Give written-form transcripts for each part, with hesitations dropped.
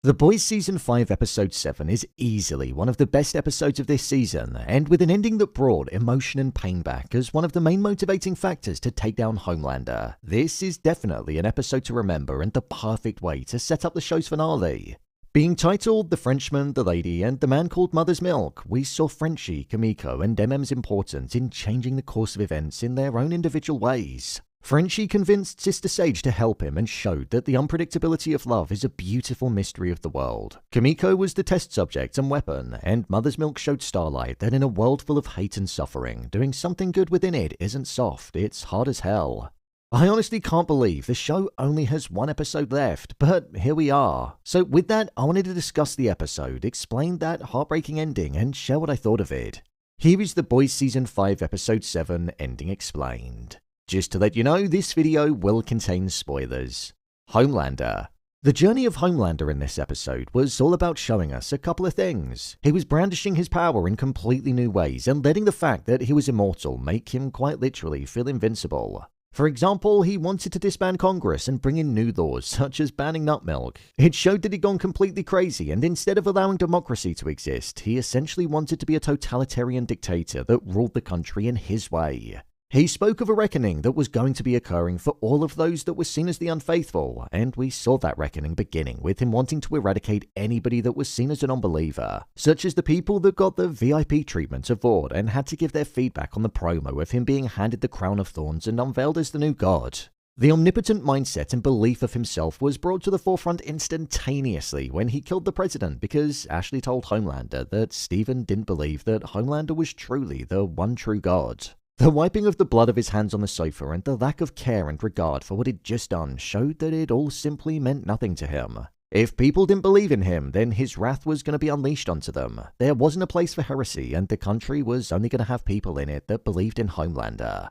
The Boys Season 5 Episode 7 is easily one of the best episodes of this season, and with an ending that brought emotion and pain back as one of the main motivating factors to take down Homelander, this is definitely an episode to remember and the perfect way to set up the show's finale. Being titled The Frenchman, the Lady, and the Man Called Mother's Milk, we saw Frenchie, Kimiko, and MM's importance in changing the course of events in their own individual ways. Frenchie convinced Sister Sage to help him and showed that the unpredictability of love is a beautiful mystery of the world. Kimiko was the test subject and weapon, and Mother's Milk showed Starlight that in a world full of hate and suffering, doing something good within it isn't soft, it's hard as hell. I honestly can't believe the show only has one episode left, but here we are. So with that, I wanted to discuss the episode, explain that heartbreaking ending, and share what I thought of it. Here is The Boys Season 5 Episode 7 Ending Explained. Just to let you know, this video will contain spoilers. Homelander. The journey of Homelander in this episode was all about showing us a couple of things. He was brandishing his power in completely new ways and letting the fact that he was immortal make him quite literally feel invincible. For example, he wanted to disband Congress and bring in new laws such as banning nut milk. It showed that he'd gone completely crazy, and instead of allowing democracy to exist, he essentially wanted to be a totalitarian dictator that ruled the country in his way. He spoke of a reckoning that was going to be occurring for all of those that were seen as the unfaithful, and we saw that reckoning beginning with him wanting to eradicate anybody that was seen as an unbeliever, such as the people that got the VIP treatment of Vought and had to give their feedback on the promo of him being handed the crown of thorns and unveiled as the new god. The omnipotent mindset and belief of himself was brought to the forefront instantaneously when he killed the president because Ashley told Homelander that Steven didn't believe that Homelander was truly the one true god. The wiping of the blood of his hands on the sofa and the lack of care and regard for what he'd just done showed that it all simply meant nothing to him. If people didn't believe in him, then his wrath was going to be unleashed onto them. There wasn't a place for heresy, and the country was only going to have people in it that believed in Homelander.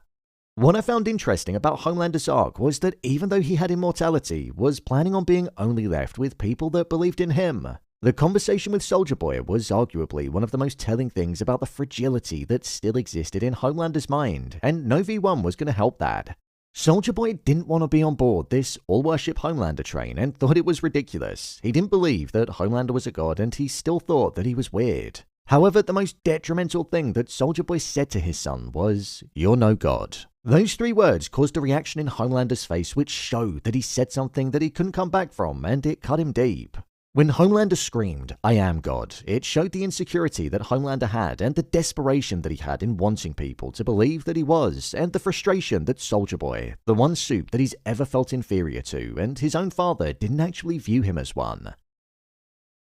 What I found interesting about Homelander's arc was that even though he had immortality, was planning on being only left with people that believed in him. The conversation with Soulja Boy was arguably one of the most telling things about the fragility that still existed in Homelander's mind, and no V1 was going to help that. Soulja Boy didn't want to be on board this all-worship Homelander train and thought it was ridiculous. He didn't believe that Homelander was a god and he still thought that he was weird. However, the most detrimental thing that Soulja Boy said to his son was, "You're no god." Those three words caused a reaction in Homelander's face which showed that he said something that he couldn't come back from, and it cut him deep. When Homelander screamed, "I am God," it showed the insecurity that Homelander had and the desperation that he had in wanting people to believe that he was, and the frustration that Soulja Boy, the one soup that he's ever felt inferior to, and his own father didn't actually view him as one.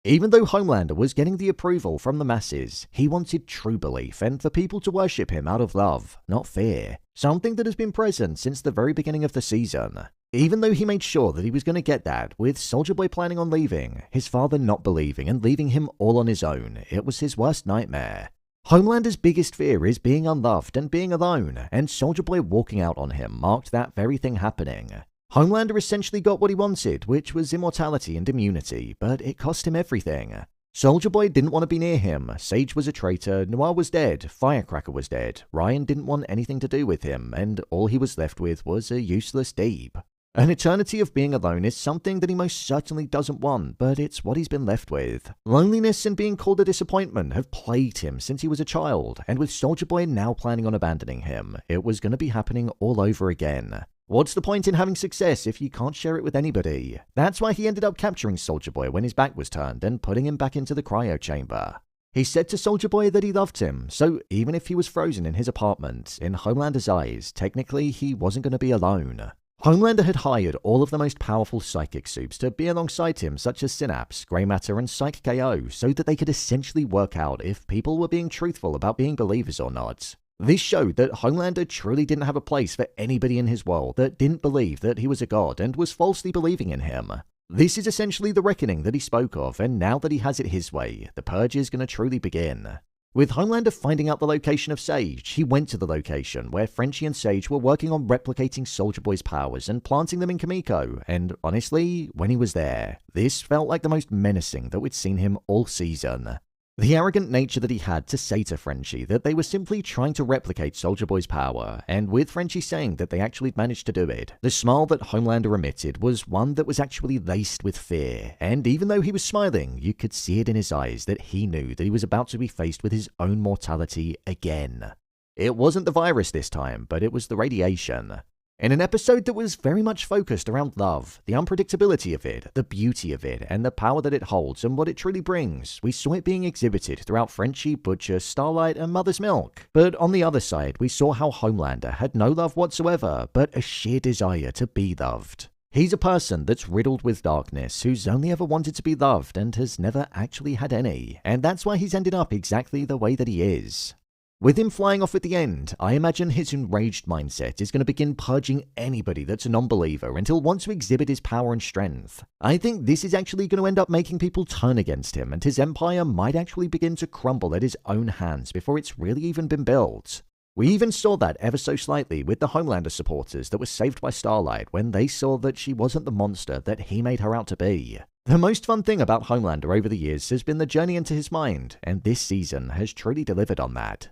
Even though Homelander was getting the approval from the masses, he wanted true belief and for people to worship him out of love, not fear, something that has been present since the very beginning of the season. Even though he made sure that he was going to get that, with Soulja Boy planning on leaving, his father not believing and leaving him all on his own, it was his worst nightmare. Homelander's biggest fear is being unloved and being alone, and Soulja Boy walking out on him marked that very thing happening. Homelander essentially got what he wanted, which was immortality and immunity, but it cost him everything. Soulja Boy didn't want to be near him, Sage was a traitor, Noir was dead, Firecracker was dead, Ryan didn't want anything to do with him, and all he was left with was a useless Deeb. An eternity of being alone is something that he most certainly doesn't want, but it's what he's been left with. Loneliness and being called a disappointment have plagued him since he was a child, and with Soulja Boy now planning on abandoning him, it was going to be happening all over again. What's the point in having success if you can't share it with anybody? That's why he ended up capturing Soulja Boy when his back was turned and putting him back into the cryo chamber. He said to Soulja Boy that he loved him, so even if he was frozen in his apartment, in Homelander's eyes, technically he wasn't going to be alone. Homelander had hired all of the most powerful psychic soups to be alongside him, such as Synapse, Grey Matter, and Psych KO, so that they could essentially work out if people were being truthful about being believers or not. This showed that Homelander truly didn't have a place for anybody in his world that didn't believe that he was a god and was falsely believing in him. This is essentially the reckoning that he spoke of, and now that he has it his way, the purge is going to truly begin. With Homelander finding out the location of Sage, he went to the location where Frenchie and Sage were working on replicating Soulja Boy's powers and planting them in Kimiko, and honestly, when he was there, this felt like the most menacing that we'd seen him all season. The arrogant nature that he had to say to Frenchie that they were simply trying to replicate Soldier Boy's power, and with Frenchie saying that they actually managed to do it, the smile that Homelander emitted was one that was actually laced with fear, and even though he was smiling, you could see it in his eyes that he knew that he was about to be faced with his own mortality again. It wasn't the virus this time, but it was the radiation. In an episode that was very much focused around love, the unpredictability of it, the beauty of it, and the power that it holds and what it truly brings, we saw it being exhibited throughout Frenchie, Butcher, Starlight, and Mothers Milk. But on the other side, we saw how Homelander had no love whatsoever, but a sheer desire to be loved. He's a person that's riddled with darkness, who's only ever wanted to be loved and has never actually had any, and that's why he's ended up exactly the way that he is. With him flying off at the end, I imagine his enraged mindset is going to begin purging anybody that's a non-believer until wants to exhibit his power and strength. I think this is actually going to end up making people turn against him, and his empire might actually begin to crumble at his own hands before it's really even been built. We even saw that ever so slightly with the Homelander supporters that were saved by Starlight when they saw that she wasn't the monster that he made her out to be. The most fun thing about Homelander over the years has been the journey into his mind, and this season has truly delivered on that.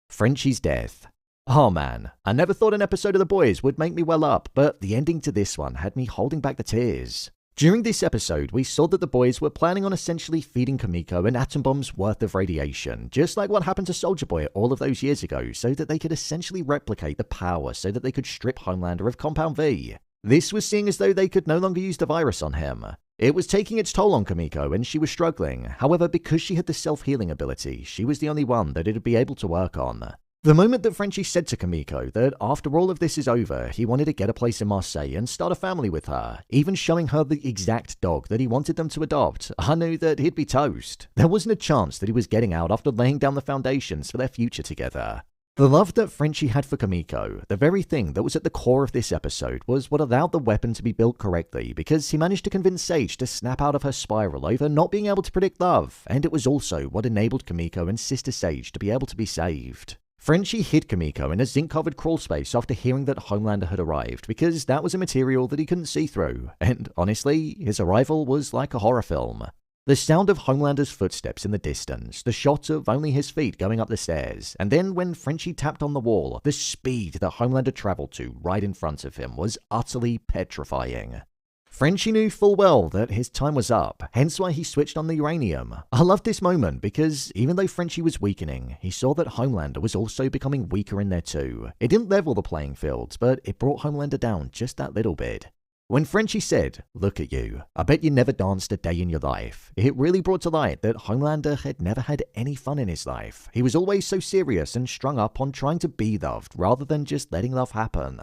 Frenchie's death. Oh man, I never thought an episode of The Boys would make me well up, but the ending to this one had me holding back the tears. During this episode, we saw that the boys were planning on essentially feeding Kimiko an atom bomb's worth of radiation, just like what happened to Soldier Boy all of those years ago, so that they could essentially replicate the power so that they could strip Homelander of Compound V. This was seeing as though they could no longer use the virus on him. It was taking its toll on Kimiko and she was struggling. However, because she had the self-healing ability, she was the only one that it would be able to work on. The moment that Frenchie said to Kimiko that after all of this is over, he wanted to get a place in Marseille and start a family with her, even showing her the exact dog that he wanted them to adopt, I knew that he'd be toast. There wasn't a chance that he was getting out after laying down the foundations for their future together. The love that Frenchie had for Kimiko, the very thing that was at the core of this episode, was what allowed the weapon to be built correctly because he managed to convince Sage to snap out of her spiral over not being able to predict love, and it was also what enabled Kimiko and Sister Sage to be able to be saved. Frenchie hid Kimiko in a zinc-covered crawl space after hearing that Homelander had arrived because that was a material that he couldn't see through, and honestly, his arrival was like a horror film. The sound of Homelander's footsteps in the distance, the shot of only his feet going up the stairs, and then when Frenchie tapped on the wall, the speed that Homelander traveled to right in front of him was utterly petrifying. Frenchie knew full well that his time was up, hence why he switched on the uranium. I loved this moment because even though Frenchie was weakening, he saw that Homelander was also becoming weaker in there too. It didn't level the playing field, but it brought Homelander down just that little bit. When Frenchie said, "Look at you, I bet you never danced a day in your life," it really brought to light that Homelander had never had any fun in his life. He was always so serious and strung up on trying to be loved rather than just letting love happen.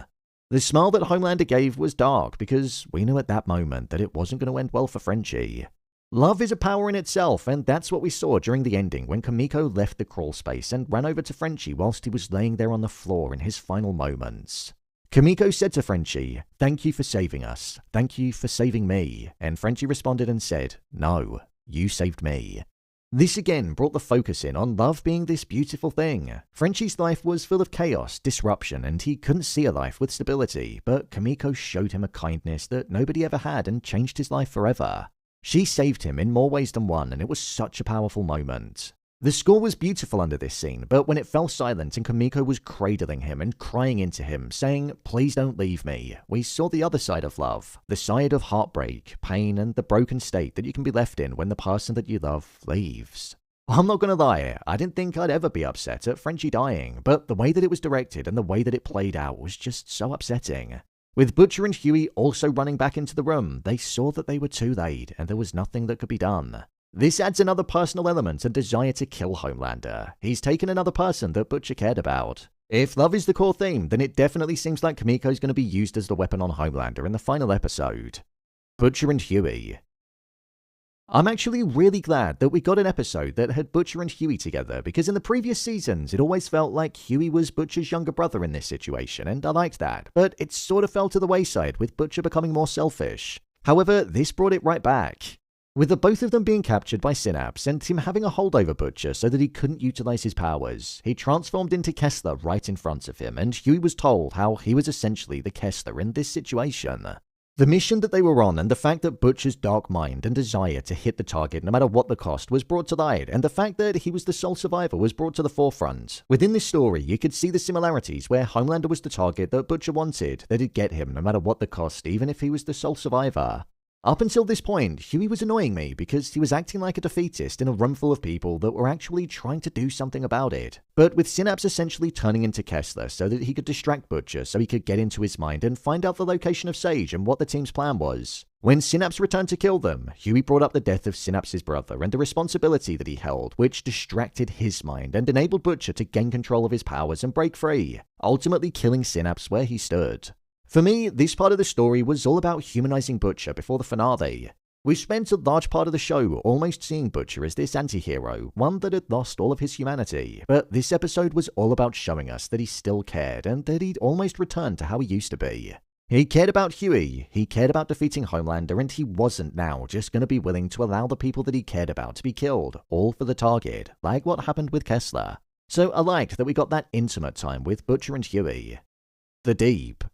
The smile that Homelander gave was dark because we knew at that moment that it wasn't going to end well for Frenchie. Love is a power in itself, and that's what we saw during the ending when Kimiko left the crawl space and ran over to Frenchie whilst he was laying there on the floor in his final moments. Kimiko said to Frenchie, "Thank you for saving us. Thank you for saving me." And Frenchie responded and said, "No, you saved me." This again brought the focus in on love being this beautiful thing. Frenchie's life was full of chaos, disruption, and he couldn't see a life with stability, but Kimiko showed him a kindness that nobody ever had and changed his life forever. She saved him in more ways than one, and it was such a powerful moment. The score was beautiful under this scene, but when it fell silent and Kimiko was cradling him and crying into him, saying, "Please don't leave me," we saw the other side of love, the side of heartbreak, pain, and the broken state that you can be left in when the person that you love leaves. I'm not gonna lie, I didn't think I'd ever be upset at Frenchie dying, but the way that it was directed and the way that it played out was just so upsetting. With Butcher and Hughie also running back into the room, they saw that they were too late and there was nothing that could be done. This adds another personal element and desire to kill Homelander. He's taken another person that Butcher cared about. If love is the core theme, then it definitely seems like Kimiko's going to be used as the weapon on Homelander in the final episode. Butcher and Hughie. I'm actually really glad that we got an episode that had Butcher and Hughie together, because in the previous seasons, it always felt like Hughie was Butcher's younger brother in this situation, and I liked that, but it sort of fell to the wayside with Butcher becoming more selfish. However, this brought it right back. With the both of them being captured by Synapse and him having a hold over Butcher so that he couldn't utilize his powers, he transformed into Kessler right in front of him, and Hughie was told how he was essentially the Kessler in this situation. The mission that they were on and the fact that Butcher's dark mind and desire to hit the target no matter what the cost was brought to light, and the fact that he was the sole survivor was brought to the forefront. Within this story, you could see the similarities where Homelander was the target that Butcher wanted, that he'd get him no matter what the cost, even if he was the sole survivor. Up until this point, Hughie was annoying me because he was acting like a defeatist in a room full of people that were actually trying to do something about it. But with Synapse essentially turning into Kessler so that he could distract Butcher so he could get into his mind and find out the location of Sage and what the team's plan was. When Synapse returned to kill them, Hughie brought up the death of Synapse's brother and the responsibility that he held, which distracted his mind and enabled Butcher to gain control of his powers and break free, ultimately killing Synapse where he stood. For me, this part of the story was all about humanizing Butcher before the finale. We spent a large part of the show almost seeing Butcher as this anti-hero, one that had lost all of his humanity, but this episode was all about showing us that he still cared and that he'd almost returned to how he used to be. He cared about Hughie, he cared about defeating Homelander, and he wasn't now just going to be willing to allow the people that he cared about to be killed, all for the target, like what happened with Kessler. So I liked that we got that intimate time with Butcher and Hughie. The Deep.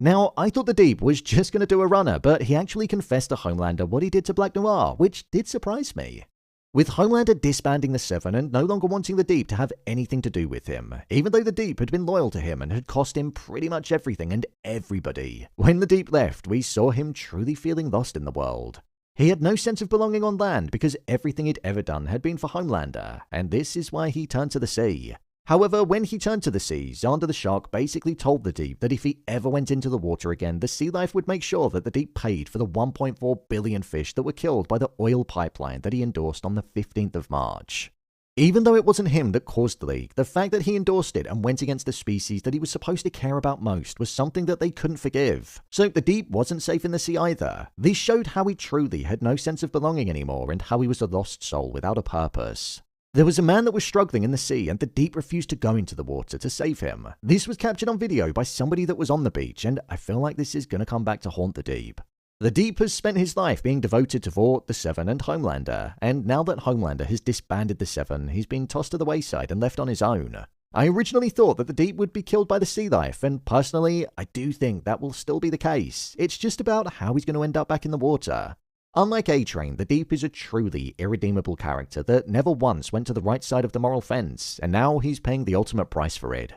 Now, I thought the Deep was just going to do a runner, but he actually confessed to Homelander what he did to Black Noir, which did surprise me. With Homelander disbanding the Seven and no longer wanting the Deep to have anything to do with him, even though the Deep had been loyal to him and had cost him pretty much everything and everybody, when the Deep left, we saw him truly feeling lost in the world. He had no sense of belonging on land because everything he'd ever done had been for Homelander, and this is why he turned to the sea. However, when he turned to the sea, Xander the Shark basically told the Deep that if he ever went into the water again, the sea life would make sure that the Deep paid for the 1.4 billion fish that were killed by the oil pipeline that he endorsed on the 15th of March. Even though it wasn't him that caused the leak, the fact that he endorsed it and went against the species that he was supposed to care about most was something that they couldn't forgive. So the Deep wasn't safe in the sea either. This showed how he truly had no sense of belonging anymore and how he was a lost soul without a purpose. There was a man that was struggling in the sea and the Deep refused to go into the water to save him. This was captured on video by somebody that was on the beach, and I feel like this is going to come back to haunt the Deep. The Deep has spent his life being devoted to Vought, the Seven, and Homelander, and now that Homelander has disbanded the Seven, he's been tossed to the wayside and left on his own. I originally thought that the Deep would be killed by the sea life, and personally, I do think that will still be the case. It's just about how he's going to end up back in the water. Unlike A-Train, the Deep is a truly irredeemable character that never once went to the right side of the moral fence, and now he's paying the ultimate price for it.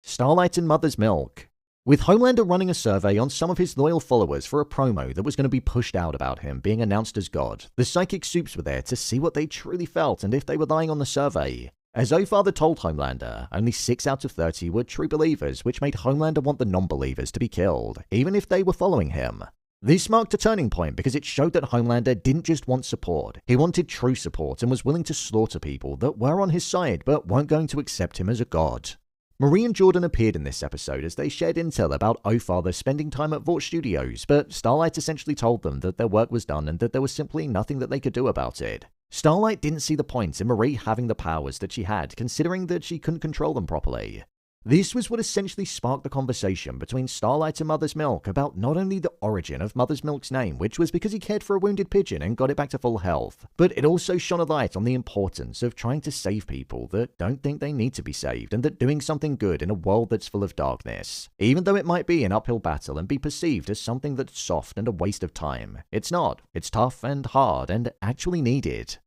Starlight and Mothers Milk. With Homelander running a survey on some of his loyal followers for a promo that was going to be pushed out about him being announced as God, the psychic soups were there to see what they truly felt and if they were lying on the survey. As O-Father told Homelander, only 6 out of 30 were true believers, which made Homelander want the non-believers to be killed, even if they were following him. This marked a turning point because it showed that Homelander didn't just want support, he wanted true support and was willing to slaughter people that were on his side but weren't going to accept him as a god. Marie and Jordan appeared in this episode as they shared intel about O-Father spending time at Vought Studios, but Starlight essentially told them that their work was done and that there was simply nothing that they could do about it. Starlight didn't see the point in Marie having the powers that she had, considering that she couldn't control them properly. This was what essentially sparked the conversation between Starlight and Mother's Milk about not only the origin of Mother's Milk's name, which was because he cared for a wounded pigeon and got it back to full health, but it also shone a light on the importance of trying to save people that don't think they need to be saved and that doing something good in a world that's full of darkness, even though it might be an uphill battle and be perceived as something that's soft and a waste of time, it's not. It's tough and hard and actually needed.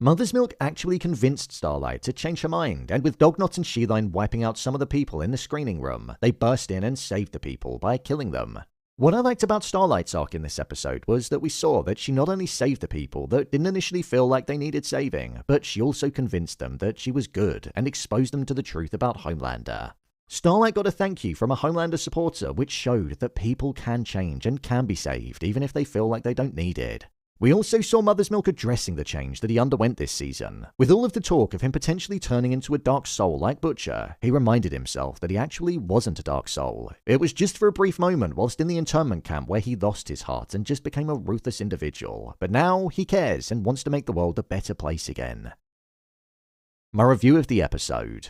Mother's Milk actually convinced Starlight to change her mind, and with Dogknott and Sheline wiping out some of the people in the screening room, they burst in and saved the people by killing them. What I liked about Starlight's arc in this episode was that we saw that she not only saved the people that didn't initially feel like they needed saving, but she also convinced them that she was good and exposed them to the truth about Homelander. Starlight got a thank you from a Homelander supporter, which showed that people can change and can be saved even if they feel like they don't need it. We also saw Mother's Milk addressing the change that he underwent this season. With all of the talk of him potentially turning into a dark soul like Butcher, he reminded himself that he actually wasn't a dark soul. It was just for a brief moment whilst in the internment camp where he lost his heart and just became a ruthless individual. But now he cares and wants to make the world a better place again. My review of the episode.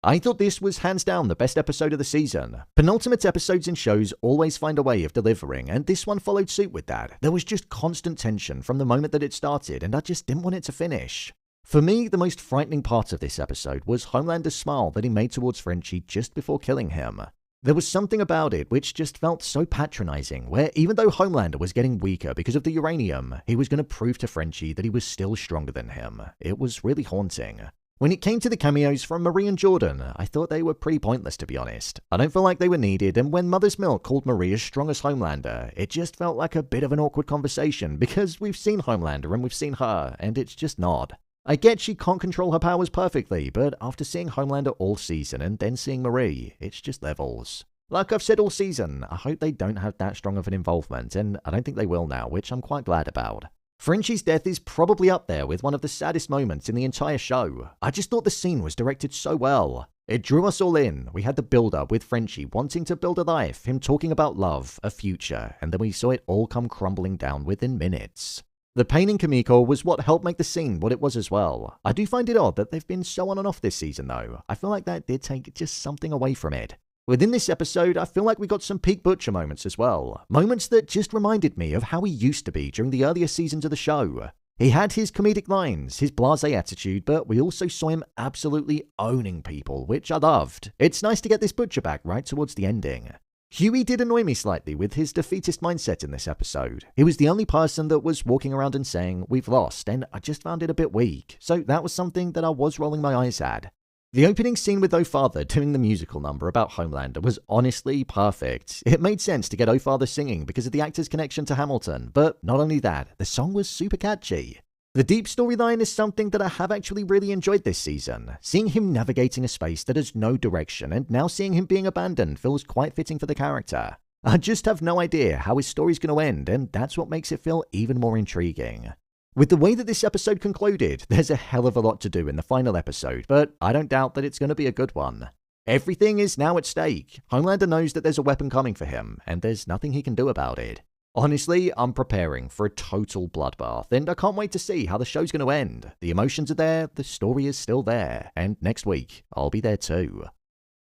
I thought this was hands down the best episode of the season. Penultimate episodes in shows always find a way of delivering, and this one followed suit with that. There was just constant tension from the moment that it started, and I just didn't want it to finish. For me, the most frightening part of this episode was Homelander's smile that he made towards Frenchie just before killing him. There was something about it which just felt so patronizing, where even though Homelander was getting weaker because of the uranium, he was going to prove to Frenchie that he was still stronger than him. It was really haunting. When it came to the cameos from Marie and Jordan, I thought they were pretty pointless, to be honest. I don't feel like they were needed, and when Mother's Milk called Marie as strong as Homelander, it just felt like a bit of an awkward conversation because we've seen Homelander and we've seen her, and it's just not. I get she can't control her powers perfectly, but after seeing Homelander all season and then seeing Marie, it's just levels. Like I've said all season, I hope they don't have that strong of an involvement, and I don't think they will now, which I'm quite glad about. Frenchie's death is probably up there with one of the saddest moments in the entire show. I just thought the scene was directed so well. It drew us all in. We had the build-up with Frenchie wanting to build a life, him talking about love, a future, and then we saw it all come crumbling down within minutes. The pain in Kimiko was what helped make the scene what it was as well. I do find it odd that they've been so on and off this season though. I feel like that did take just something away from it. Within this episode, I feel like we got some peak Butcher moments as well. Moments that just reminded me of how he used to be during the earlier seasons of the show. He had his comedic lines, his blasé attitude, but we also saw him absolutely owning people, which I loved. It's nice to get this Butcher back right towards the ending. Hughie did annoy me slightly with his defeatist mindset in this episode. He was the only person that was walking around and saying, "We've lost," and I just found it a bit weak. So that was something that I was rolling my eyes at. The opening scene with O-Father doing the musical number about Homelander was honestly perfect. It made sense to get O-Father singing because of the actor's connection to Hamilton, but not only that, the song was super catchy. The deep storyline is something that I have actually really enjoyed this season. Seeing him navigating a space that has no direction and now seeing him being abandoned feels quite fitting for the character. I just have no idea how his story's going to end, and that's what makes it feel even more intriguing. With the way that this episode concluded, there's a hell of a lot to do in the final episode, but I don't doubt that it's going to be a good one. Everything is now at stake. Homelander knows that there's a weapon coming for him, and there's nothing he can do about it. Honestly, I'm preparing for a total bloodbath, and I can't wait to see how the show's going to end. The emotions are there, the story is still there, and next week, I'll be there too.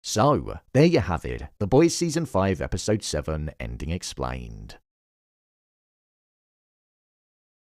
So, there you have it, The Boys Season 5 Episode 7 Ending Explained.